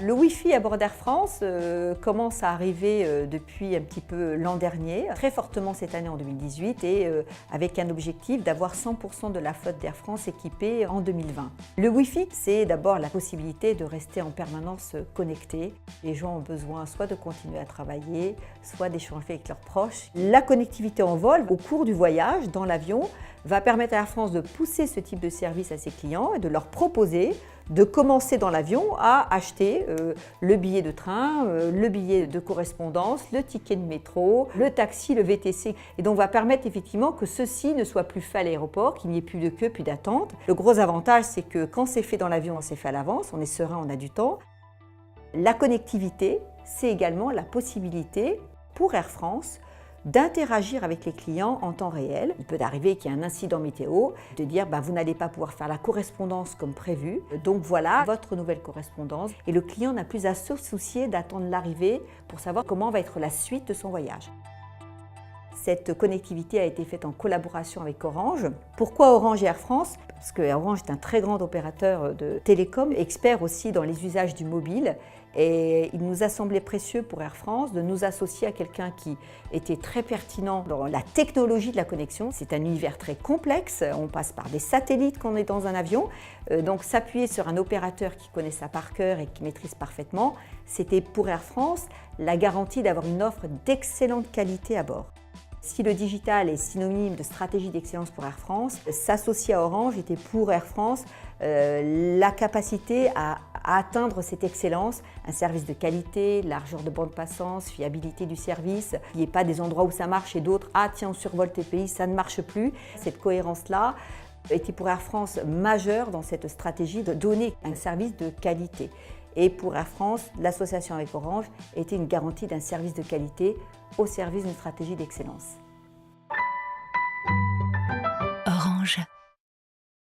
Le Wi-Fi à bord d'Air France commence à arriver depuis un petit peu l'an dernier, très fortement cette année en 2018 et avec un objectif d'avoir 100% de la flotte d'Air France équipée en 2020. Le Wi-Fi, c'est d'abord la possibilité de rester en permanence connecté. Les gens ont besoin soit de continuer à travailler, soit d'échanger avec leurs proches. La connectivité en vol, au cours du voyage, dans l'avion, va permettre à Air France de pousser ce type de service à ses clients et de leur proposer de commencer dans l'avion à acheter le billet de train, le billet de correspondance, le ticket de métro, le taxi, le VTC. Et donc, on va permettre effectivement que ceci ne soit plus fait à l'aéroport, qu'il n'y ait plus de queue, plus d'attente. Le gros avantage, c'est que quand c'est fait dans l'avion, c'est fait à l'avance, on est serein, on a du temps. La connectivité, c'est également la possibilité pour Air France d'interagir avec les clients en temps réel. Il peut arriver qu'il y ait un incident météo, de dire vous n'allez pas pouvoir faire la correspondance comme prévu. Donc voilà votre nouvelle correspondance. Et le client n'a plus à se soucier d'attendre l'arrivée pour savoir comment va être la suite de son voyage. Cette connectivité a été faite en collaboration avec Orange. Pourquoi Orange et Air France? Parce que Orange est un très grand opérateur de télécom, expert aussi dans les usages du mobile. Et il nous a semblé précieux pour Air France de nous associer à quelqu'un qui était très pertinent dans la technologie de la connexion. C'est un univers très complexe, on passe par des satellites quand on est dans un avion. Donc s'appuyer sur un opérateur qui connaît ça par cœur et qui maîtrise parfaitement, c'était pour Air France la garantie d'avoir une offre d'excellente qualité à bord. Si le digital est synonyme de stratégie d'excellence pour Air France, s'associer à Orange était pour Air France la capacité à atteindre cette excellence, un service de qualité, largeur de bande passante, fiabilité du service, il n'y ait pas des endroits où ça marche et d'autres, tiens on survole tes pays, ça ne marche plus. Cette cohérence-là était pour Air France majeure dans cette stratégie de donner un service de qualité. Et pour Air France, l'association avec Orange était une garantie d'un service de qualité au service d'une stratégie d'excellence.